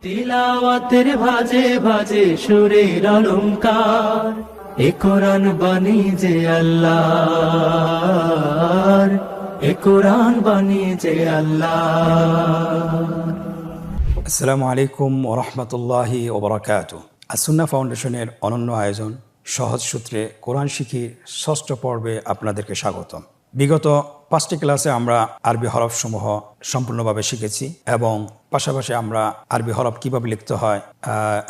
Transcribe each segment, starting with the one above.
তিলাওয়াতের ভাজে ভাজে সুরের অলংকার, এ কোরআন বাণী যে আল্লাহর, এ কোরআন বাণী যে আল্লাহর। আসসালামু আলাইকুম ওরহমতুল্লাহি ওবরাকাতুহ। আসুন্না ফাউন্ডেশনের অনন্য আয়োজন সহজ সূত্রে কোরআন শিখি ষষ্ঠ পর্বে আপনাদেরকে স্বাগতম। বিগত 5টি ক্লাসে আমরা আরবি হরফসমূহ সম্পূর্ণভাবে শিখেছি এবং পাশাপাশি আমরা আরবি হরফ কিভাবে লিখতে হয়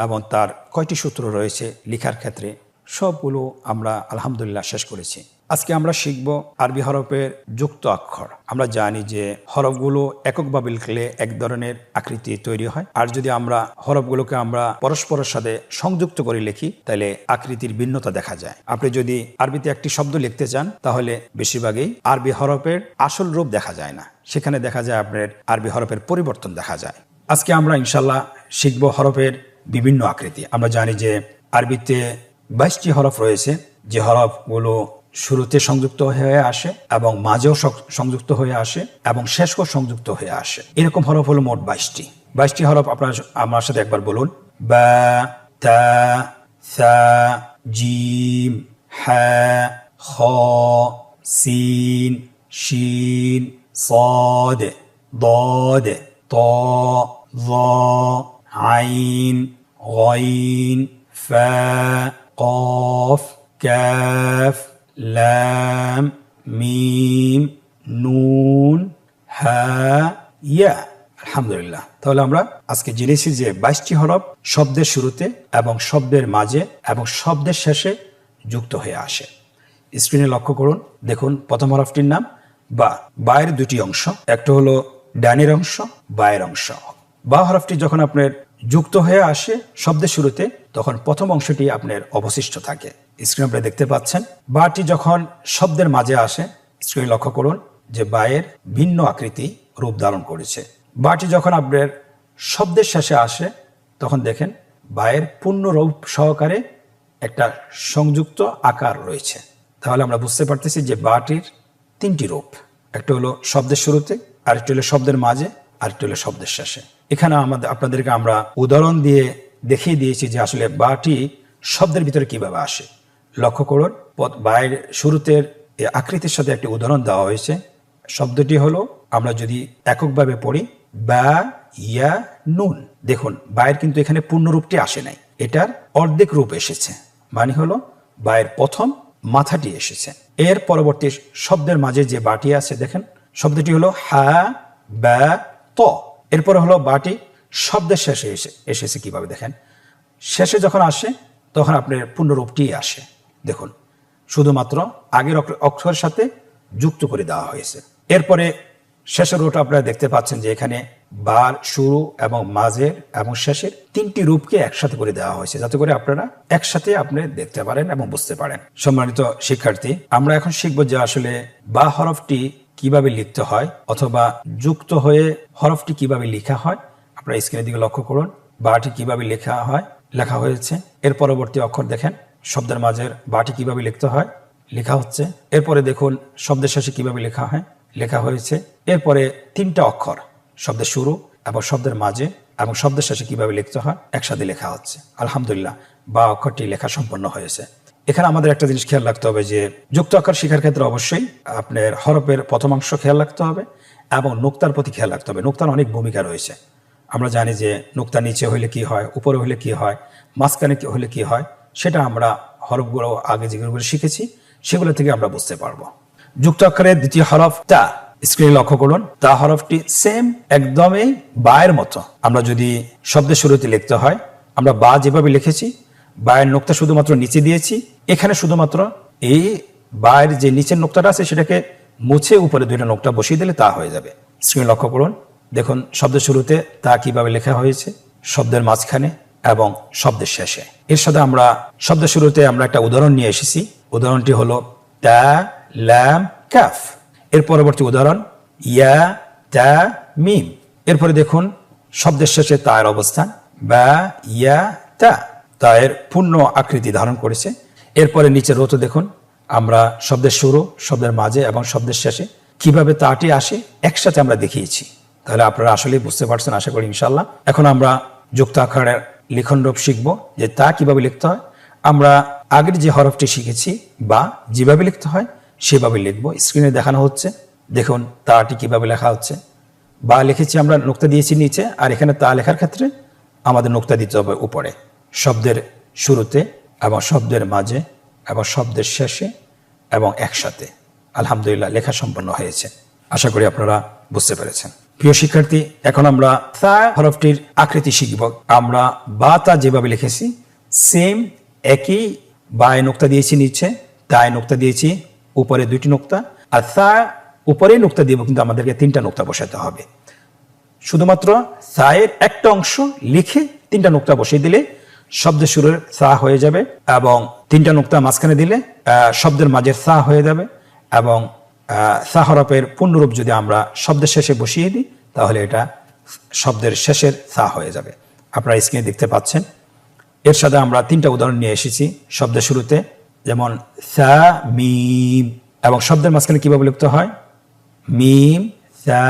এবং তার কয়টি সূত্র রয়েছে লেখার ক্ষেত্রে সবগুলো আমরা আলহামদুলিল্লাহ শেষ করেছি। আজকে আমরা শিখব আরবি হরফের যুক্ত অক্ষর। আমরা জানি যে হরফগুলো এককভাবে লিখলে এক ধরনের আকৃতি তৈরি হয়, আর যদি আমরা হরফগুলোকে আমরা পরস্পরের সাথে সংযুক্ত করে লিখি তাহলে আকৃতির ভিন্নতা দেখা যায়। আপনি যদি আরবিতে একটি শব্দ লিখতে চান তাহলে বেশিরভাগই আরবি হরফের আসল রূপ দেখা যায় না, সেখানে দেখা যায় আপনার আরবি হরফের পরিবর্তন দেখা যায়। আজকে আমরা ইনশাল্লাহ শিখব হরফের বিভিন্ন আকৃতি। আমরা জানি যে আরবিতে 22টি হরফ রয়েছে, যে হরফগুলো শুরুতে সংযুক্ত হয়ে আসে এবং মাঝেও সংযুক্ত হয়ে আসে এবং শেষও সংযুক্ত হয়ে আসে। এরকম হরফ হলো মোট 22টি হরফ। আপনারা আমার সাথে একবার বলুন: বা, তা, সা, জিম, হা, খ, সিন, শিন, صاد, ضاد, ط, ظ, عين, غين, فا, قاف, كاف, লাম, মিম, নুন, হা, ইয়া। আলহামদুলিল্লাহ। তাহলে আমরা আজকে জেনেছি যে 22টি হরফ শব্দের শুরুতে এবং শব্দের মাঝে এবং শব্দের শেষে যুক্ত হয়ে আসে। স্ক্রিনে লক্ষ্য করুন, দেখুন প্রথম হরফটির নাম বা। বায়ের দুটি অংশ, একটা হলো ডানের অংশ, বায়ের অংশ। বা হরফটি যখন আপনার যুক্ত হয়ে আসে শব্দের শুরুতে তখন প্রথম অংশটি আপনার অবশিষ্ট থাকে। স্ক্রিনে আপনারা দেখতে পাচ্ছেন। বাটি যখন শব্দের মাঝে আসে স্ক্রিনে লক্ষ্য করুন যে বায়ের ভিন্ন আকৃতি রূপ ধারণ করেছে। বাটি যখন আপনার শব্দের শেষে আসে তখন দেখেন বায়ের পূর্ণ রূপ সহকারে একটা সংযুক্ত আকার রয়েছে। তাহলে আমরা বুঝতে পারতেছি যে বাটির 3টি রূপ, একটা হলো শব্দের শুরুতে, আরেকটি হলো শব্দের মাঝে, আরেকটি হলো শব্দের শেষে। এখানে আপনাদেরকে আমরা উদাহরণ দিয়ে দেখিয়ে দিয়েছি যে আসলে বাটি শব্দের ভিতরে কিভাবে আসে। লক্ষ্য করুন, বায়ের শুরুতে আকৃতির সাথে একটি উদাহরণ দেওয়া হয়েছে। শব্দটি হলো, আমরা যদি এককভাবে পড়ি, বা, ইয়া, নুন। দেখুন বায়ের কিন্তু এখানে পূর্ণ রূপটি আসে নাই, এটার অর্ধেক রূপ এসেছে, মানে হলো বায়ের প্রথম মাথাটি এসেছে। এর পরবর্তী শব্দের মাঝে যে বাটি আছে দেখেন শব্দটি হলো হা, বা, ত। এরপরে হলো বাটি শব্দের শেষে এসেছে কিভাবে দেখেন, শেষে যখন আসে তখন আপনার পূর্ণরূপটি আসে। দেখুন শুধুমাত্র আগের অক্ষরের সাথে যুক্ত করে দেওয়া হয়েছে। এরপরে শেষের রূপটা আপনারা দেখতে পাচ্ছেন যে এখানে বার, শুরু এবং মাঝের এবং শেষের 3টি রূপকে একসাথে করে দেওয়া হয়েছে, যাতে করে আপনারা একসাথে আপনি দেখতে পারেন এবং বুঝতে পারেন। সম্মানিত শিক্ষার্থী, আমরা এখন শিখব যে আসলে বা হরফটি কিভাবে লিখতে হয় অথবা যুক্ত হয়ে হরফটি কিভাবে লেখা হয়। আপনারা স্ক্রিনের দিকে লক্ষ্য করুন, বাটি কিভাবে লেখা হয়েছে। এর পরবর্তী অক্ষর দেখেন শব্দের মাঝের বাটি কিভাবে লিখতে হয়, লেখা হচ্ছে। এরপরে দেখুন শব্দের শেষে কিভাবে লেখা হয়েছে। এরপরে 3টা অক্ষর শব্দের শুরু এবং শব্দের মাঝে এবং শব্দের শেষে কিভাবে লিখতে হয় একসাথে লেখা হচ্ছে। আলহামদুলিল্লাহ, বা অক্ষরটি লেখা সম্পন্ন হয়েছে। এখানে আমাদের একটা জিনিস খেয়াল রাখতে হবে যে যুক্ত অক্ষর শেখার ক্ষেত্রে অবশ্যই আপনার হরফের প্রথম অংশ খেয়াল রাখতে হবে এবং নোক্তার প্রতি খেয়াল রাখতে হবে। নোক্তার অনেক ভূমিকা রয়েছে। আমরা জানি যে নোক্তা নিচে হইলে কি হয়, উপরে হইলে কি হয়, মাঝখানে হইলে কি হয়, সেটা আমরা হরফগুলো আগে যেগুলো শিখেছি সেগুলো থেকে আমরা বুঝতে পারবো। যুক্ত অক্ষরের দ্বিতীয় হরফ তা। স্ক্রিনে লক্ষ্য করুন, তা হরফটি সেম একদমই বায়ের মতো। আমরা যদি শব্দের শুরুতে লিখতে হয় আমরা বা যেভাবে লিখেছি, বায়ের নোক্তা শুধুমাত্র নিচে দিয়েছি। এখানে শুধুমাত্র এই বায়ের যে নিচের নোক্তাটা আছে সেটাকে মুছে উপরে 2টা নোক্তা বসিয়ে দিলে তা হয়ে যাবে। স্ক্রিনে লক্ষ্য করুন, দেখুন শব্দের শুরুতে তা কিভাবে লেখা হয়েছে, শব্দের মাঝখানে এবং শব্দের শেষে। এর সাথে আমরা শব্দের শুরুতে আমরা একটা উদাহরণ নিয়ে এসেছি। উদাহরণটি হলো তা, লাম, কাফ। এর পরবর্তী উদাহরণ ইয়া, তা, মিম। এরপরে দেখুন শব্দের শেষে তায়ের অবস্থান, বা, ইয়া, তা। তায়ের পূর্ণ আকৃতি ধারণ করেছে। এরপরে নিচের রোতে দেখুন আমরা শব্দের শুরু, শব্দের মাঝে এবং শব্দের শেষে কিভাবে তাটি আসে একসাথে আমরা দেখিয়েছি। তাহলে আপনারা আসলেই বুঝতে পারছেন আশা করি ইনশাআল্লাহ। এখন আমরা যুক্ত আকারের লিখন রূপ শিখব, যে তা কিভাবে লিখতে হয়। আমরা আগের যে হরফটি শিখেছি বা যেভাবে লিখতে হয় সেভাবে লিখব। স্ক্রিনে দেখানো হচ্ছে, দেখুন তাটি কিভাবে লেখা হচ্ছে। বা লিখেছি আমরা, নোক্তা দিয়েছি নিচে, আর এখানে তা লেখার ক্ষেত্রে আমাদের নোক্তা দিতে হবে উপরে, শব্দের শুরুতে এবং শব্দের মাঝে এবং শব্দের শেষে এবং একসাথে। আলহামদুলিল্লাহ, লেখা সম্পন্ন হয়েছে। আশা করি আপনারা বুঝতে পেরেছেন। প্রিয় শিক্ষার্থী, এখন আমরা তা হরফটির আকৃতি শিখব। আমরা বা তা যেভাবে লিখেছি সেম একই, বায় নোক্তা দিয়েছি নিচে, তায় নোক্তা দিয়েছি উপরে 2টি নোক্তা, আর তা উপরে নোক্তা দিব, কিন্তু আমাদেরকে 3টা নোক্তা বসাতে হবে। শুধুমাত্র সায়ের একটা অংশ লিখে 3টা নোক্তা বসিয়ে দিলে শব্দের শুরুর সা হয়ে যাবে, এবং 3টা নোক্তা মাঝখানে দিলে শব্দের মাঝের সা হয়ে যাবে, এবং সা হরফের পূর্ণরূপ যদি আমরা শব্দের শেষে বসিয়ে দিই তাহলে এটা শব্দের শেষের সা হয়ে যাবে। আপনারা স্ক্রিনে দেখতে পাচ্ছেন। এর সাথে আমরা 3টা উদাহরণ নিয়ে এসেছি শব্দের শুরুতে, যেমন সা মিম, এবং শব্দের মাঝখানে কিভাবে লিখতে হয়, মিম সা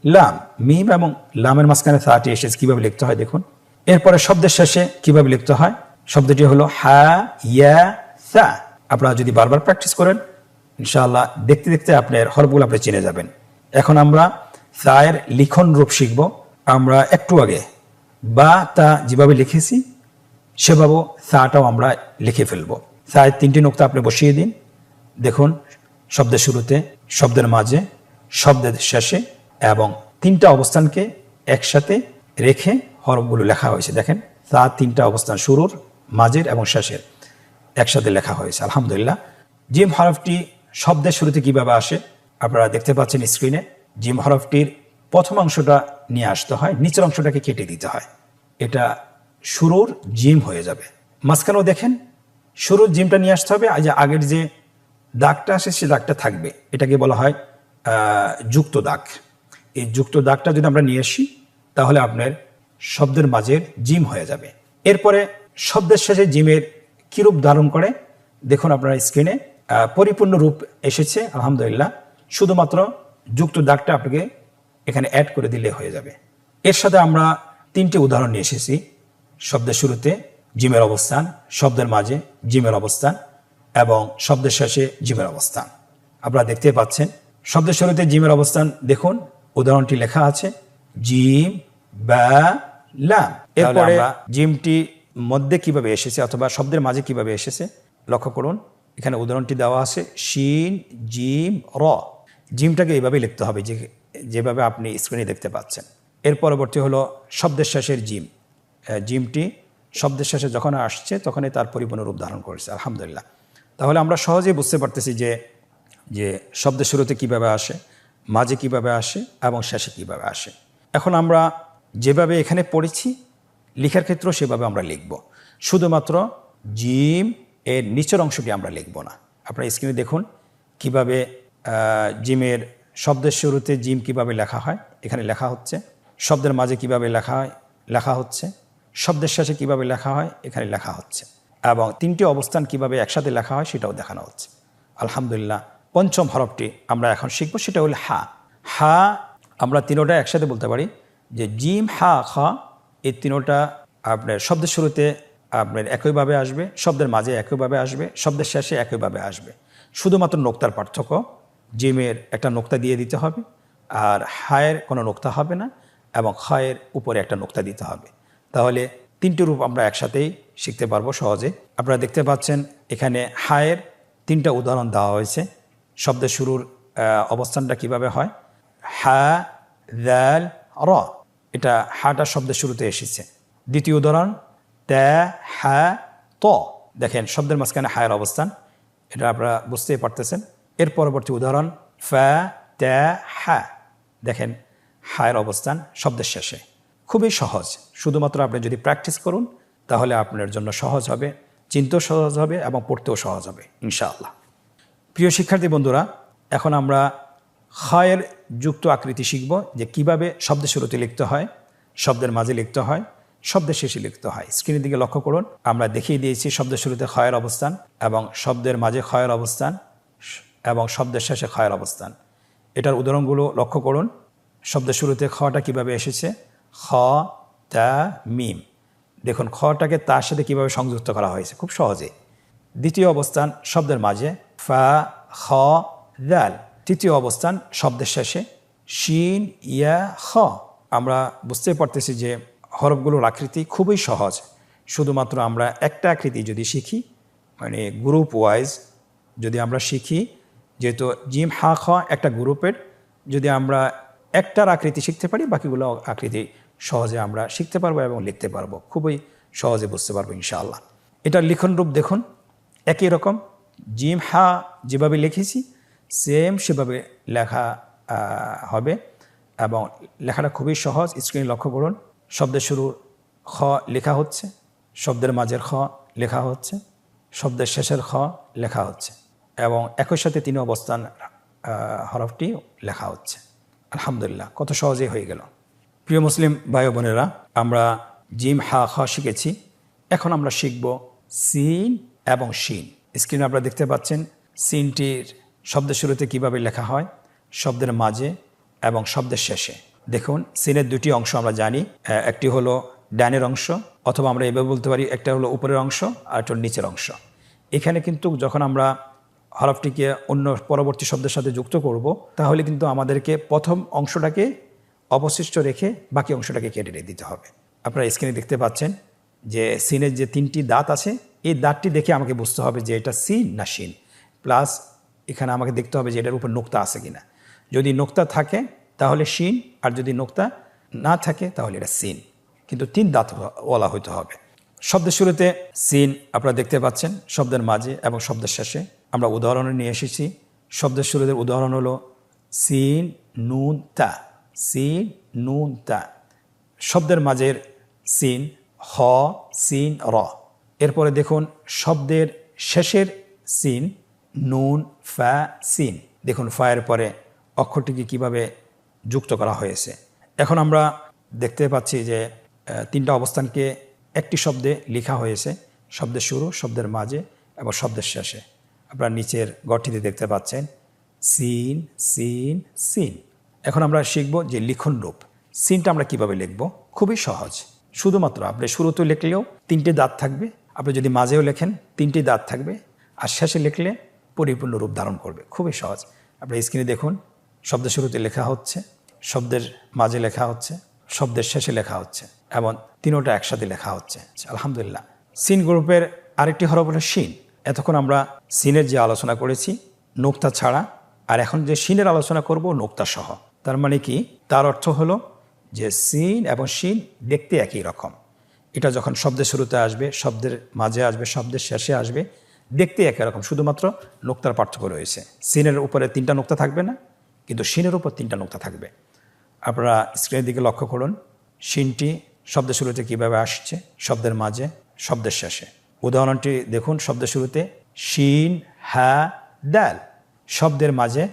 লাম। মিম এবং লামের মাঝখানে সাটি এসেছে, কিভাবে লিখতে হয় দেখুন। এরপরে শব্দের শেষে কিভাবে লিখতে হয়, শব্দটি হলো হা ইয়া সা। আপনারা যদি বারবার প্র্যাকটিস করেন ইনশাআল্লাহ দেখতে দেখতে আপনার হরফগুলো আপনি চিনে যাবেন। এখন আমরা সায়ের লিখন রূপ শিখব। আমরা একটু আগে বা তা যেভাবে লিখেছি সেভাবে সাটাও আমরা লিখে ফেলব। সায়ের 3টি নোক্তা আপনি বসিয়ে দিন। দেখুন, শব্দের শুরুতে, শব্দের মাঝে, শব্দের শেষে, এবং 3টা অবস্থানকে একসাথে রেখে হরফগুলো লেখা হয়েছে। দেখেন, তা 3টা অবস্থান, শুরুর, মাঝের এবং শেষের, একসাথে লেখা হয়েছে। আলহামদুলিল্লাহ। জিম হরফটি শব্দের শুরুতে কিভাবে আসে আপনারা দেখতে পাচ্ছেন স্ক্রিনে। জিম হরফটির প্রথম অংশটা নিয়ে আসতে হয়, নিচের অংশটাকে কেটে দিতে হয়, এটা শুরুর জিম হয়ে যাবে। মাঝখানেও দেখেন শুরুর জিমটা নিয়ে আসতে হবে, আগের যে দাগটা আসে সে দাগটা থাকবে, এটাকে বলা হয় যুক্ত দাগ। এই যুক্ত দাগটা যদি আমরা নিয়ে আসি তাহলে আপনার শব্দের মাঝের জিম হয়ে যাবে। এরপরে শব্দের শেষে জিমের কি রূপ ধারণ করে দেখুন আপনার স্ক্রিনে, পরিপূর্ণ রূপ এসেছে আলহামদুলিল্লাহ। শুধুমাত্র যুক্ত দাগটা আপনাকে এখানে অ্যাড করে দিলে হয়ে যাবে। এর সাথে আমরা 3টি উদাহরণ নিয়ে এসেছি। শব্দের শুরুতে জিমের অবস্থান, শব্দের মাঝে জিমের অবস্থান এবং শব্দের শেষে জিমের অবস্থান আপনারা দেখতে পাচ্ছেন। শব্দের শুরুতে জিমের অবস্থান দেখুন, উদাহরণটি লেখা আছে জিম বা লাম। এরপরে জিমটি মধ্যে কিভাবে এসেছে অথবা শব্দের মাঝে কিভাবে এসেছে লক্ষ্য করুন। এখানে উদাহরণটি দেওয়া আছে শিন জিম র। জিমটাকে এইভাবে লিখতে হবে যেভাবে আপনি স্ক্রিনে দেখতে পাচ্ছেন। এর পরবর্তী হলো শব্দের শেষের জিম। জিমটি শব্দের শেষে যখন আসছে তখনই তার পরিপূর্ণ রূপ ধারণ করেছে আলহামদুলিল্লাহ। তাহলে আমরা সহজেই বুঝতে পারতেছি যে শব্দের শুরুতে কিভাবে আসে, মাঝে কিভাবে আসে এবং শেষে কিভাবে আসে। এখন আমরা যেভাবে এখানে পড়েছি লেখার ক্ষেত্রেও সেভাবে আমরা লিখব, শুধুমাত্র জিম এর নিচের অংশটি আমরা লিখব না। আপনারা স্ক্রিনে দেখুন কিভাবে জিমের শব্দের শুরুতে জিম কিভাবে লেখা হয় এখানে লেখা হচ্ছে, শব্দের মাঝে কিভাবে লেখা হচ্ছে, শব্দের শেষে কিভাবে লেখা হয় এখানে লেখা হচ্ছে, এবং 3টি অবস্থান কিভাবে একসাথে লেখা হয় সেটাও দেখানো হচ্ছে আলহামদুলিল্লাহ। পঞ্চম হরফটি আমরা এখন শিখব, সেটা হলো হা। হা আমরা 3টা একসাথে বলতে পারি যে জিম হা খা। এই 3টা আপনার শব্দের শুরুতে আপনার একইভাবে আসবে, শব্দের মাঝে একইভাবে আসবে, শব্দের শেষে একইভাবে আসবে। শুধুমাত্র নোক্তার পার্থক্য, জিমের একটা নোক্তা দিয়ে দিতে হবে আর হায়ের কোনো নোক্তা হবে না, এবং খায়ের উপরে একটা নোক্তা দিতে হবে। তাহলে 3টি রূপ আমরা একসাথেই শিখতে পারবো সহজে। আপনারা দেখতে পাচ্ছেন এখানে হায়ের 3টা উদাহরণ দেওয়া হয়েছে। শব্দের শুরুর অবস্থানটা কিভাবে হয়, হা দাল র, এটা হাটা শব্দের শুরুতে এসেছে। দ্বিতীয় উদাহরণ তা হা ত, দেখেন শব্দের মাঝখানে হায়ের অবস্থান, এটা আপনারা বুঝতেই পারতেছেন। এর পরবর্তী উদাহরণ ফা তা হা, দেখেন হায়ের অবস্থান শব্দের শেষে। খুবই সহজ, শুধুমাত্র আপনি যদি প্র্যাকটিস করুন তাহলে আপনার জন্য সহজ হবে, চিনতেও সহজ হবে এবং পড়তেও সহজ হবে ইনশাআল্লাহ। প্রিয় শিক্ষার্থী বন্ধুরা, এখন আমরা খায়ের যুক্ত আকৃতি শিখব, যে কিভাবে শব্দের শুরুতে লিখতে হয়, শব্দের মাঝে লিখতে হয়, শব্দের শেষে লিখতে হয়। স্ক্রিনের দিকে লক্ষ্য করুন, আমরা দেখিয়ে দিয়েছি শব্দের শুরুতে খায়ের অবস্থান এবং শব্দের মাঝে খায়ের অবস্থান এবং শব্দের শেষে খায়ের অবস্থান। এটার উদাহরণগুলো লক্ষ্য করুন। শব্দের শুরুতে খটা কিভাবে এসেছে, খ তা মিম। দেখুন খটাকে তার সাথে কীভাবে সংযুক্ত করা হয়েছে খুব সহজে। দ্বিতীয় অবস্থান শব্দের মাঝে ফা খ দাল। তৃতীয় অবস্থান শব্দের শেষে শিন ইয়া খ। আমরা বুঝতে পারতেছি যে হরফগুলোর আকৃতি খুবই সহজ। শুধুমাত্র আমরা একটা আকৃতি যদি শিখি, মানে গ্রুপ ওয়াইজ যদি আমরা শিখি, যেহেতু জিম হা খ একটা গ্রুপের, যদি আমরা একটার আকৃতি শিখতে পারি বাকিগুলো আকৃতি সহজে আমরা শিখতে পারবো এবং লিখতে পারবো, খুবই সহজে বুঝতে পারবো ইনশাআল্লাহ। এটার লিখন রূপ দেখুন একই রকম, জিম হা যেভাবে লিখেছি সেম সেভাবে লেখা হবে এবং লেখাটা খুবই সহজ। স্ক্রিনে লক্ষ্য করুন, শব্দের শুরুর খ লেখা হচ্ছে, শব্দের মাঝের খ লেখা হচ্ছে, শব্দের শেষের খ লেখা হচ্ছে এবং একই সাথে তিন অবস্থান হরফটি লেখা হচ্ছে। আলহামদুলিল্লাহ, কত সহজেই হয়ে গেল। প্রিয় মুসলিম ভাই বোনেরা, আমরা জিম হা খ শিখেছি, এখন আমরা শিখব সিন এবং শিন। স্ক্রিনে আপনারা দেখতে পাচ্ছেন সিনটির শব্দের শুরুতে কিভাবে লেখা হয়, শব্দের মাঝে এবং শব্দের শেষে। দেখুন সিনের দুটি অংশ আমরা জানি, একটি হলো ডানের অংশ, অথবা আমরা এভাবে বলতে পারি একটা হলো উপরের অংশ আর একটা নিচের অংশ। এখানে কিন্তু যখন আমরা হরফটিকে অন্য পরবর্তী শব্দের সাথে যুক্ত করব, তাহলে কিন্তু আমাদেরকে প্রথম অংশটাকে অবশিষ্ট রেখে বাকি অংশটাকে কেটে দিতে হবে। আপনারা স্ক্রিনে দেখতে পাচ্ছেন যে সিনের যে তিনটি দাঁত আছে, এই দাঁতটি দেখে আমাকে বুঝতে হবে যে এটা সিন না শিন। প্লাস এখানে আমাকে দেখতে হবে যে এটার উপর নোক্তা আছে কিনা। যদি নোক্তা থাকে তাহলে শিন, আর যদি নোক্তা না থাকে তাহলে এটা সিন, কিন্তু তিন দাঁত ওয়ালা হইতে হবে। শব্দের শুরুতে সিন আপনারা দেখতে পাচ্ছেন, শব্দের মাঝে এবং শব্দের শেষে। আমরা উদাহরণে নিয়ে এসেছি। শব্দের শুরুতে উদাহরণ হলো সিন নুন তা, সিন নুন তা। শব্দের মাঝের সিন হ সিন র। এরপরে দেখুন শব্দের শেষের সিন নুন ফা সিন। দেখুন ফায়ের পরে অক্ষরটিকে কিভাবে যুক্ত করা হয়েছে। এখন আমরা দেখতে পাচ্ছি যে তিনটা অবস্থানকে একটি শব্দে লেখা হয়েছে, শব্দের শুরু, শব্দের মাঝে এবং শব্দের শেষে। আপনারা নিচের গঠটিতে দেখতে পাচ্ছেন সিন সিন সিন। এখন আমরা শিখব যে লিখন রূপ। সিনটা আমরা কিভাবে লিখব, খুবই সহজ। শুধুমাত্র আপনি শুরুতে লিখলেও তিনটে দাঁত থাকবে, আপনি যদি মাঝেও লেখেন তিনটি দাঁত থাকবে, আর শেষে লিখলে পরিপূর্ণ রূপ ধারণ করবে, খুবই সহজ। আপনি স্ক্রিনে দেখুন, শব্দের শুরুতে লেখা হচ্ছে, শব্দের মাঝে লেখা হচ্ছে, শব্দের শেষে লেখা হচ্ছে এবং তিনোটা একসাথে লেখা হচ্ছে। আলহামদুলিল্লাহ। সিন গ্রুপের আরেকটি হরফ হলো শিন। এতক্ষণ আমরা সিনের যে আলোচনা করেছি নোক্তা ছাড়া, আর এখন যে শিনের আলোচনা করব নোক্তা সহ। তার মানে কি, তার অর্থ হলো যে সিন এবং শিন দেখতে একই রকম। এটা যখন শব্দের শুরুতে আসবে, শব্দের মাঝে আসবে, শব্দের শেষে আসবে, দেখতে একই রকম, শুধুমাত্র নোক্তার পার্থক্য রয়েছে। সিনের উপরে তিনটা নোক্তা থাকবে না, কিন্তু শিনের উপর তিনটা নোক্তা থাকবে। আপনারা স্ক্রিনের দিকে লক্ষ্য করুন, শিনটি শব্দের শুরুতে কিভাবে আসছে, শব্দের মাঝে, শব্দের শেষে। উদাহরণটি দেখুন, শব্দের শুরুতে শিন হা দাল, শব্দের মাঝে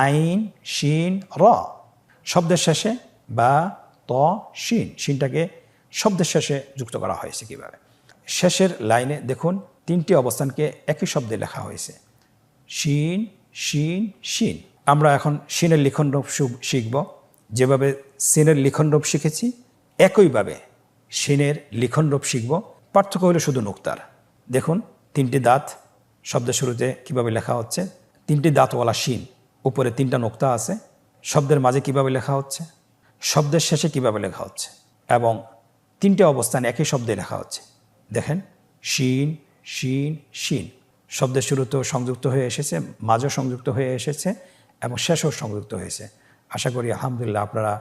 আইন শিন র, শব্দের শেষে বা ত শিন। শিনটাকে শব্দের শেষে যুক্ত করা হয়েছে কিভাবে। শেষের লাইনে দেখুন তিনটি অবস্থানকে একই শব্দে লেখা হয়েছে, শিন শিন শিন। আমরা এখন শিনের লিখন রূপ শিখব। যেভাবে সিনের লিখন রূপ শিখেছি একইভাবে শিনের লিখন রূপ শিখব। পার্থক্য হলো শুধু নোক্তার। দেখুন তিনটি দাঁত শব্দের শুরুতে কিভাবে লেখা হচ্ছে, তিনটি দাঁতওয়ালা শিন, উপরে তিনটা নোক্তা আছে। শব্দের মাঝে কিভাবে লেখা হচ্ছে, শব্দের শেষে কিভাবে লেখা হচ্ছে, এবং তিনটে অবস্থান একই শব্দে লেখা হচ্ছে। দেখেন শিন শিন শিন, শব্দের শুরুতেও সংযুক্ত হয়ে এসেছে, মাঝেও সংযুক্ত হয়ে এসেছে এবং শেষও সংযুক্ত হয়েছে। আশা করি আলহামদুলিল্লাহ আপনারা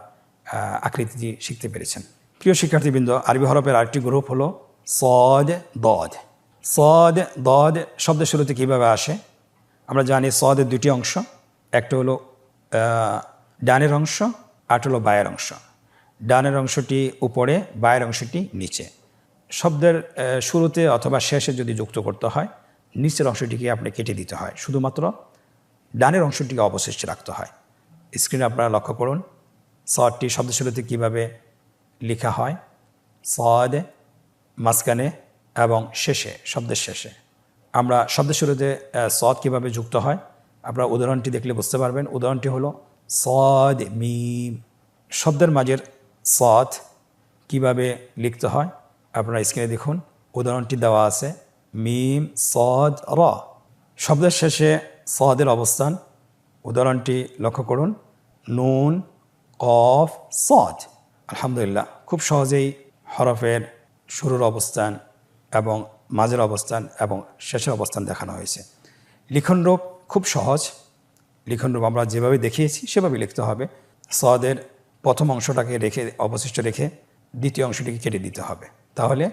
আকৃতি শিখতে পেরেছেন। প্রিয় শিক্ষার্থীবৃন্দ, আরবি হরফের আরেকটি গ্রুপ হলো সদ দদ। সদ দদ শব্দের শুরুতে কীভাবে আসে আমরা জানি। সদের দুটি অংশ, একটা হলো ডানের অংশ, আরটা হলো বায়ের অংশ। ডানের অংশটি উপরে, বায়ের অংশটি নিচে। শব্দের শুরুতে অথবা শেষে যদি যুক্ত করতে হয়, নিচের অংশটিকে আপনি কেটে দিতে হয়, শুধুমাত্র ডানের অংশটিকে অবশিষ্ট রাখতে হয়। স্ক্রিনে আপনারা লক্ষ্য করুন সদটি শব্দের শুরুতে কীভাবে লেখা হয়, সদ মাঝখানে এবং শেষে, শব্দের শেষে। আমরা শব্দের শুরুতে সদ কীভাবে যুক্ত হয় আপনারা উদাহরণটি দেখলে বুঝতে পারবেন। উদাহরণটি হলো সদ মিম। শব্দের মাঝের সদ কিভাবে লিখতে হয় আপনারা স্ক্রিনে দেখুন। উদাহরণটি দেওয়া আছে, মিম সদ র। শব্দের শেষে সদের অবস্থান, উদাহরণটি লক্ষ্য করুন, নুন কফ সদ। আলহামদুলিল্লাহ, খুব সহজেই হরফের শুরুর অবস্থান এবং মাঝের অবস্থান এবং শেষের অবস্থান দেখানো হয়েছে। লিখনরূপ খুব সহজ। লিখনরূপ আমরা যেভাবে দেখিয়েছি সেভাবে লিখতে হবে। সদের প্রথম অংশটাকে রেখে অবশিষ্ট রেখে দ্বিতীয় অংশটিকে কেটে দিতে হবে। তাহলে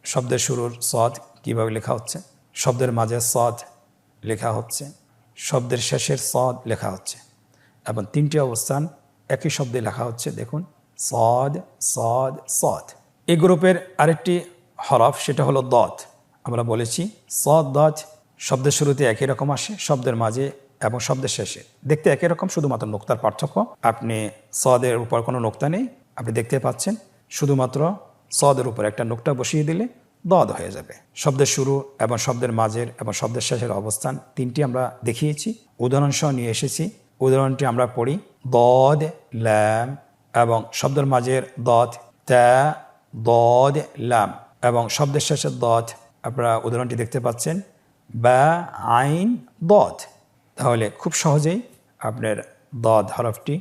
শব্দের শুরুর সদ কীভাবে লেখা হচ্ছে, শব্দের মাঝের সদ লেখা হচ্ছে, শব্দের শেষের সদ লেখা হচ্ছে এবং তিনটি অবস্থান একই শব্দে লেখা হচ্ছে। দেখুন, সদ সদ সদ। এই গ্রুপের আরেকটি হরফ সেটা হলো দত। আমরা বলেছি সদ দত শব্দের শুরুতে একই রকম আসে, শব্দের মাঝে এবং শব্দের শেষে দেখতে একই রকম, শুধুমাত্র নোক্তার পার্থক্য। আপনি সদের উপর কোনো নোক্তা নেই, আপনি দেখতে পাচ্ছেন, শুধুমাত্র সদের উপর একটা নোক্তা বসিয়ে দিলে দদ হয়ে যাবে। শব্দের শুরু এবং শব্দের মাঝের এবং শব্দের শেষের অবস্থান তিনটি আমরা দেখিয়েছি, উদাহরণ সহ নিয়ে এসেছি। উদাহরণটি আমরা পড়ি, দদ ল্যাম এবং শব্দের মাঝের দদ তা দদ ল্যাম এবং শব্দের শেষের দদ আপনারা উদাহরণটি দেখতে পাচ্ছেন, বা আইন দদ। তাহলে খুব সহজেই আপনার দদ হরফটি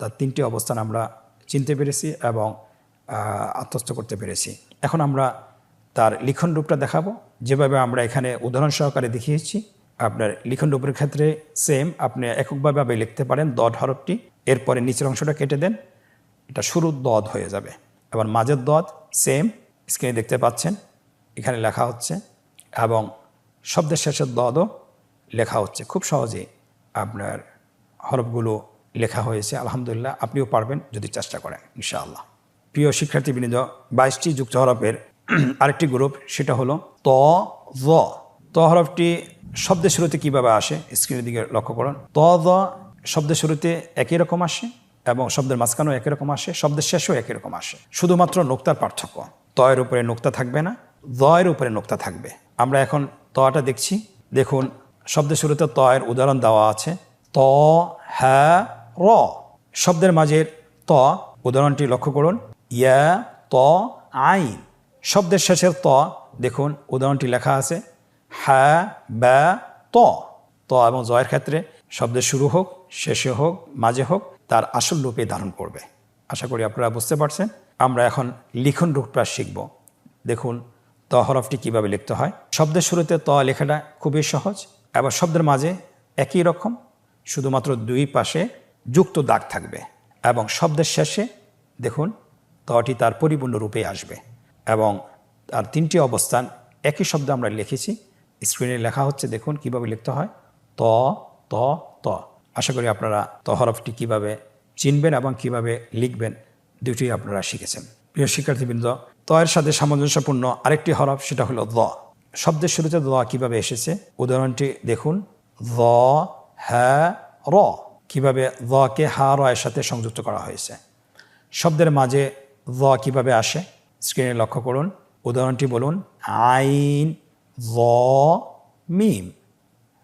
তার তিনটি অবস্থান আমরা চিনতে পেরেছি এবং আত্মস্থ করতে পেরেছি। এখন আমরা তার লিখন রূপটা দেখাবো, যেভাবে আমরা এখানে উদাহরণ সহকারে দেখিয়েছি। আপনার লিখন রূপের ক্ষেত্রে সেম, আপনি এককভাবে লিখতে পারেন দদ হরফটি, এরপরে নিচের অংশটা কেটে দেন, এটা শুরুর দদ হয়ে যাবে। এবার মাঝের দদ সেম, স্ক্রিনে দেখতে পাচ্ছেন, এখানে লেখা হচ্ছে এবং শব্দের শেষের দদও লেখা হচ্ছে। খুব সহজেই আপনার হরফগুলো লেখা হয়েছে। আলহামদুলিল্লাহ, আপনিও পারবেন যদি চেষ্টা করেন ইনশাআল্লাহ। প্রিয় শিক্ষার্থীবৃন্দ, 22টি যুক্ত হরফের আরেকটি গ্রুপ সেটা হলো ত জ। ত হরফটি শব্দের শুরুতে কিভাবে আসে স্ক্রিনের দিকে লক্ষ্য করুন। ত জ শব্দের শুরুতে একই রকম আসে এবং শব্দের মাঝখানেও একই রকম আসে, শব্দের শেষেও একই রকম আসে, শুধুমাত্র নোক্তার পার্থক্য। ত এর উপরে নোক্তা থাকবে না, জ এর উপরে নোক্তা থাকবে। আমরা এখন তটা দেখছি। দেখুন, শব্দের শুরুতে ত এর উদাহরণ দেওয়া আছে, ত হ্যাঁ র। শব্দের মাঝের ত উদাহরণটি লক্ষ্য করুন, ইয়া ত আইন। শব্দের শেষের ত দেখুন উদাহরণটি লেখা আছে, হ্যাঁ বা ত। ত এবং জয়ের ক্ষেত্রে শব্দের শুরু হোক, শেষে হোক, মাঝে হোক, তার আসল রূপে ধারণ করবে। আশা করি আপনারা বুঝতে পারছেন। আমরা এখন লিখন রূপটা শিখব। দেখুন, ত হরফটি কিভাবে লিখতে হয়। শব্দের শুরুতে ত লেখাটা খুবই সহজ এবং শব্দের মাঝে একই রকম, শুধুমাত্র দুই পাশে যুক্ত দাগ থাকবে এবং শব্দের শেষে দেখুন তটি তার পরিপূর্ণ রূপে আসবে এবং তার তিনটি অবস্থান একই শব্দে আমরা লিখেছি, স্ক্রিনে লেখা হচ্ছে। দেখুন কিভাবে লিখতে হয়, ত ত ত। আশা করি আপনারা ত হরফটি কিভাবে চিনবেন এবং কিভাবে লিখবেন দুটি আপনারা শিখেছেন। প্রিয় শিক্ষার্থীবৃন্দ, ত এর সাথে সামঞ্জস্যপূর্ণ আরেকটি হরফ সেটা হলো দ। শব্দের শুরুতে দ কিভাবে এসেছে উদাহরণটি দেখুন, দ হ্যাঁ র। কিভাবে কে হা র এর সাথে সংযুক্ত করা হয়েছে। শব্দের মাঝে দ কিভাবে আসে স্ক্রিনে লক্ষ্য করুন। উদাহরণটি বলুন, আইন দ মিম।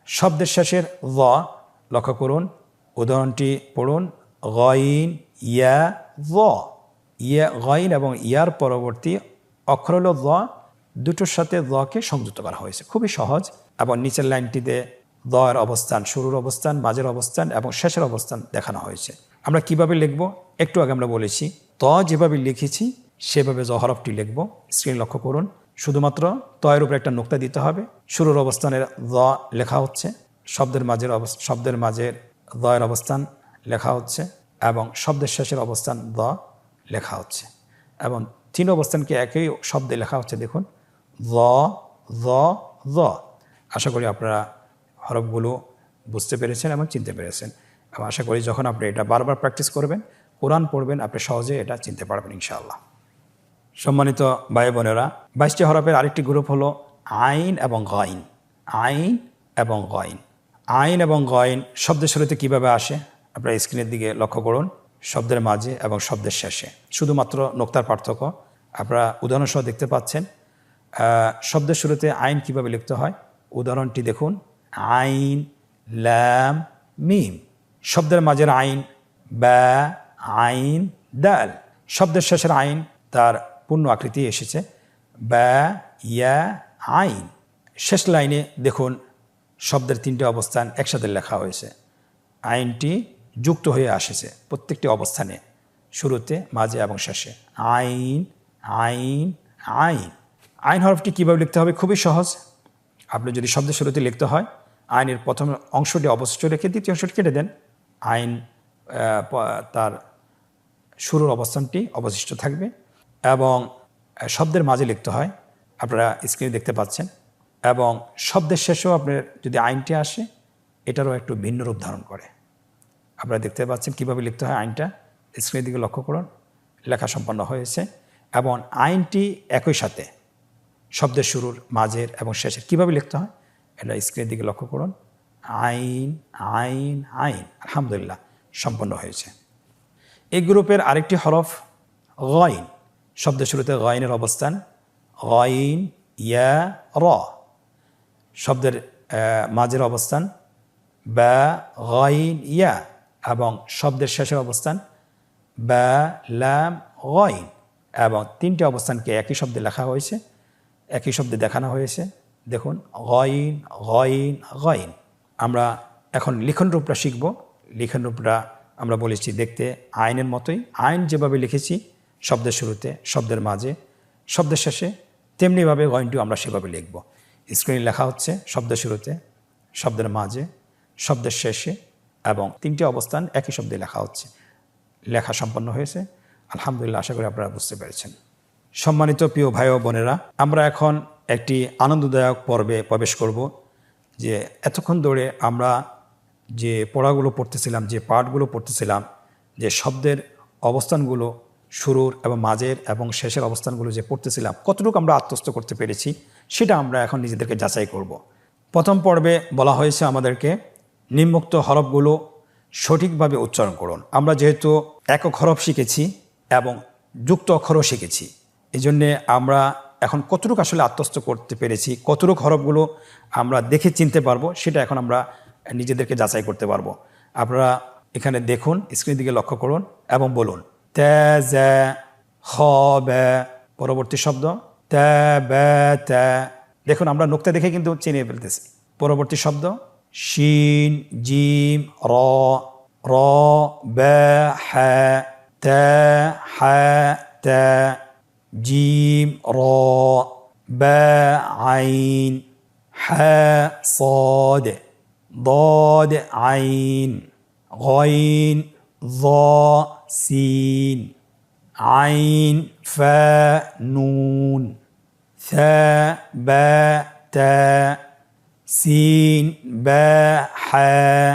শব্দের শেষের দ লক্ষ্য করুন। উদাহরণটি পড়ুন, গইন ইয়া দ। ইয়া গইন এবং ইয়ার পরবর্তী অক্ষর হল দ, দুটোর সাথে দকে সংযুক্ত করা হয়েছে। খুবই সহজ। এবং নিচের লাইনটিতে দ এর অবস্থান, শুরুর অবস্থান, মাঝের অবস্থান এবং শেষের অবস্থান দেখানো হয়েছে। আমরা কিভাবে লিখব একটু আগে আমরা বলেছি, ত যেভাবে লিখেছি সেভাবে জ হরফটি লিখব। স্ক্রিন লক্ষ্য করুন। শুধুমাত্র ত এর উপরে একটা নোক্তা দিতে হবে। শুরুর অবস্থানের দ লেখা হচ্ছে, শব্দের মাঝের দ এর অবস্থান লেখা হচ্ছে এবং শব্দের শেষের অবস্থান দ লেখা হচ্ছে এবং তিন অবস্থানকে একই শব্দে লেখা হচ্ছে। দেখুন, দ দ দ। আশা করি আপনারা হরফগুলো বুঝতে পেরেছেন এবং চিনতে পেরেছেন এবং আশা করি যখন আপনি এটা বারবার প্র্যাকটিস করবেন, কোরআন পড়বেন, আপনি সহজে এটা চিনতে পারবেন ইনশাআল্লাহ। সম্মানিত ভাই বোনেরা, 22টি হরফের আরেকটি গ্রুপ হলো আইন এবং গইন। আইন এবং গইন। আইন এবং গইন শব্দের শুরুতে কিভাবে আসে আপনারা স্ক্রিনের দিকে লক্ষ্য করুন। শব্দের মাঝে এবং শব্দের শেষে, শুধুমাত্র নোক্তার পার্থক্য। আপনারা উদাহরণসহ দেখতে পাচ্ছেন। শব্দের শুরুতে আইন কিভাবে লিখতে হয় উদাহরণটি দেখুন, আইন ল্যাম মিম। শব্দের মাঝের আইন বা আইন দাল। শব্দের শেষের আইন তার পূর্ণ আকৃতি এসেছে বা ইয়া আইন। শেষ লাইনে দেখুন শব্দের 3টে অবস্থান একসাথে লেখা হয়েছে। আইনটি যুক্ত হয়ে আসেছে প্রত্যেকটি অবস্থানে, শুরুতে, মাঝে এবং শেষে। আইন আইন আইন। আইন হরফটি কীভাবে লিখতে হবে? খুবই সহজ। আপনি যদি শব্দের শুরুতে লিখতে হয়, আইনের প্রথম অংশটি অবশিষ্ট রেখে দ্বিতীয় অংশটি কেটে দেন। আইন তার শুরুর অবস্থানটি অবশিষ্ট থাকবে। এবং শব্দের মাঝে লিখতে হয়, আপনারা স্ক্রিনে দেখতে পাচ্ছেন। এবং শব্দের শেষেও আপনার যদি আইনটি আসে, এটারও একটু ভিন্ন রূপ ধারণ করে। আপনারা দেখতে পাচ্ছেন কীভাবে লিখতে হয় আইনটা। স্ক্রিনের দিকে লক্ষ্য করুন, লেখা সম্পন্ন হয়েছে। এবং আইনটি একই সাথে শব্দের শুরুর, মাঝের এবং শেষের কীভাবে লিখতে হয় এটা স্ক্রিনের দিকে লক্ষ্য করুন। আইন আইন আইন। আলহামদুলিল্লাহ, সম্পন্ন হয়েছে। এই গ্রুপের আরেকটি হরফ গইন। শব্দের শুরুতে গইনের অবস্থান গইন ইয়া র। শব্দের মাঝের অবস্থান বা গইন ইয়া, এবং শব্দের শেষের অবস্থান বা লাম গইন। এবং 3টে অবস্থানকে একই শব্দে লেখা হয়েছে, একই শব্দে দেখানো হয়েছে। দেখুন গইন গইন গইন। আমরা এখন লিখন রূপটা শিখব। লিখন রূপটা আমরা বলেছি দেখতে আইনের মতোই। আইন যেভাবে লিখেছি শব্দের শুরুতে, শব্দের মাঝে, শব্দের শেষে, তেমনিভাবে গইনটিও আমরা সেভাবে লিখব। স্ক্রিনে লেখা হচ্ছে শব্দের শুরুতে, শব্দের মাঝে, শব্দের শেষে, এবং 3টে অবস্থান একই শব্দে লেখা হচ্ছে। লেখা সম্পন্ন হয়েছে। আলহামদুলিল্লাহ, আশা করি আপনারা বুঝতে পেরেছেন। সম্মানিত প্রিয় ভাই ও বোনেরা, আমরা এখন একটি আনন্দদায়ক পর্বে প্রবেশ করব। যে এতক্ষণ ধরে আমরা যে পড়াগুলো পড়তেছিলাম, যে পাঠগুলো পড়তেছিলাম, যে শব্দের অবস্থানগুলো শুরুর এবং মাঝের এবং শেষের অবস্থানগুলো যে পড়তেছিলাম, কতটুকু আমরা আত্মস্থ করতে পেরেছি সেটা আমরা এখন নিজেদেরকে যাচাই করব। প্রথম পর্বে বলা হয়েছে আমাদেরকে নিম্নোক্ত হরফগুলো সঠিকভাবে উচ্চারণ করুন। আমরা যেহেতু একক হরফ শিখেছি এবং যুক্ত অক্ষরও শিখেছি, এই জন্যে আমরা এখন কতটুকু আসলে আত্মস্থ করতে পেরেছি, কতটুকু হরফগুলো আমরা দেখে চিনতে পারবো, সেটা এখন আমরা নিজেদেরকে যাচাই করতে পারবো। আপনারা এখানে দেখুন, স্ক্রিনের দিকে লক্ষ্য করুন এবং বলুন তা জা খ ব্যা। পরবর্তী শব্দ তা ব্যা তা। দেখুন আমরা নোক্তা দেখে কিন্তু চিনে ফেলতেছি। পরবর্তী শব্দ শিন জিম র র ব্যা হা তা হা তা জিম র বা আইন হা صاد ضاد عين غين ظا سين عين فاء نون ثاء باء تاء سين باء حاء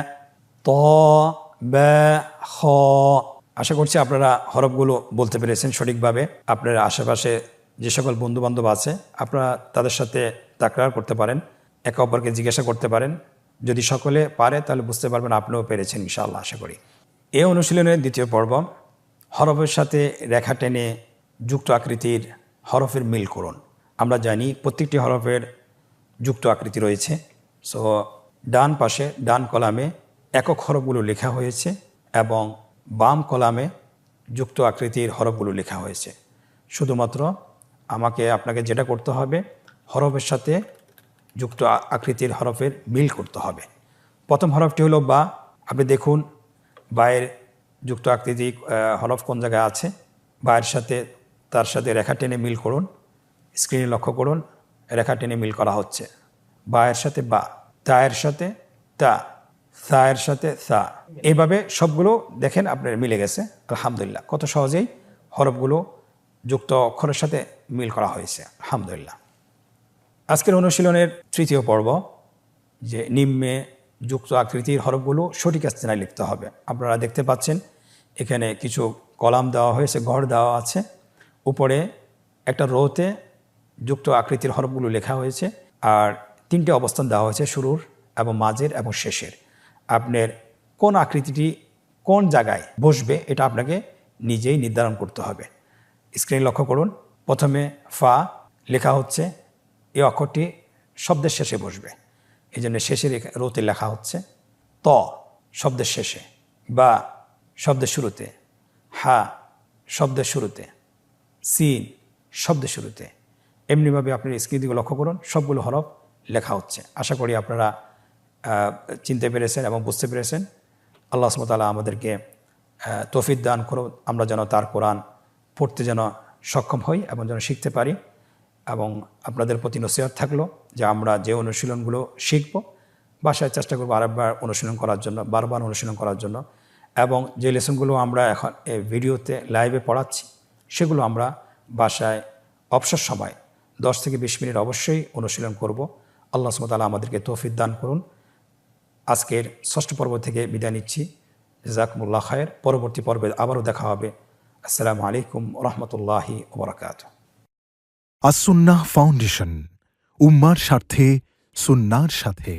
طاء باء خاء। আশা করছি আপনারা হরফগুলো বলতে পেরেছেন সঠিকভাবে। আপনার আশেপাশে যে সকল বন্ধুবান্ধব আছে আপনারা তাদের সাথে তাকরার করতে পারেন, একে অপরকে জিজ্ঞাসা করতে পারেন। যদি সকলে পারে তাহলে বুঝতে পারবেন আপনিও পেরেছেন ইনশাআল্লাহ, আশা করি। এই অনুশীলনের দ্বিতীয় পর্ব, হরফের সাথে রেখা টেনে যুক্ত আকৃতির হরফের মিল করুন। আমরা জানি প্রত্যেকটি হরফের যুক্ত আকৃতি রয়েছে। সো ডান পাশে, ডান কলামে একক হরফগুলো লেখা হয়েছে এবং বাম কলামে যুক্ত আকৃতির হরফগুলো লেখা হয়েছে। শুধুমাত্র আপনাকে যেটা করতে হবে, হরফের সাথে যুক্ত আকৃতির হরফের মিল করতে হবে। প্রথম হরফটি হলো বা। আপনি দেখুন বায়ের যুক্ত আকৃতি হরফ কোন জায়গায় আছে, বায়ের সাথে তার সাথে রেখা টেনে মিল করুন। স্ক্রিনে লক্ষ্য করুন, রেখা টেনে মিল করা হচ্ছে। বায়ের সাথে বা, তায়ের সাথে তা, সায়ের সাথে সা। এইভাবে সবগুলো দেখেন আপনার মিলে গেছে। আলহামদুলিল্লাহ, কত সহজেই হরফগুলো যুক্ত অক্ষরের সাথে মিল করা হয়েছে। আলহামদুলিল্লাহ। আজকের অনুশীলনের তৃতীয় পর্ব, যে নিম্নে যুক্ত আকৃতির হরফগুলো সঠিক স্থানে লিখতে হবে। আপনারা দেখতে পাচ্ছেন এখানে কিছু কলাম দেওয়া হয়েছে, ঘর দেওয়া আছে। উপরে একটা রোতে যুক্ত আকৃতির হরফগুলো লেখা হয়েছে আর 3টে অবস্থান দেওয়া হয়েছে, শুরুর এবং মাঝের এবং শেষের। আপনার কোন আকৃতিটি কোন জায়গায় বসবে এটা আপনাকে নিজেই নির্ধারণ করতে হবে। স্ক্রিনে লক্ষ্য করুন, প্রথমে ফা লেখা হচ্ছে, এই অক্ষরটি শব্দের শেষে বসবে, এই জন্য শেষের রোতে লেখা হচ্ছে। ত শব্দের শেষে, বা শব্দের শুরুতে, হা শব্দের শুরুতে, সিন শব্দের শুরুতে। এমনিভাবে আপনি স্ক্রিনদিকে লক্ষ্য করুন, সবগুলো হরফ লেখা হচ্ছে। আশা করি আপনারা চিনতে পেরেছেন এবং বুঝতে পেরেছেন। আল্লাহ সুবহানাহু ওয়া তাআলা আমাদেরকে তৌফিক দান করুন, আমরা যেন তার কোরআন পড়তে যেন সক্ষম হই এবং যেন শিখতে পারি। এবং আপনাদের প্রতি নসিহত থাকলো যে আমরা যে অনুশীলনগুলো শিখব, বাসায় চেষ্টা করবো আরেকবার অনুশীলন করার জন্য, বারবার অনুশীলন করার জন্য। এবং যে লেসনগুলো আমরা এখন এই ভিডিওতে লাইভে পড়াচ্ছি, সেগুলো আমরা বাসায় অবসর সময় 10 থেকে 20 মিনিট অবশ্যই অনুশীলন করব। আল্লাহ সুবহানাহু ওয়া তাআলা আমাদেরকে তৌফিক দান করুন। আজকের ষষ্ঠ পর্ব থেকে বিদায় নিচ্ছি। জাযাকুমুল্লাহ খায়ের। পরবর্তী পর্বে আবারও দেখা হবে। আসসালামু আলাইকুম ওয়া রাহমাতুল্লাহি ওয়া বারাকাতুহু। আসুন্নাহ ফাউন্ডেশন, উম্মার স্বার্থে সুন্নাহর সাথে।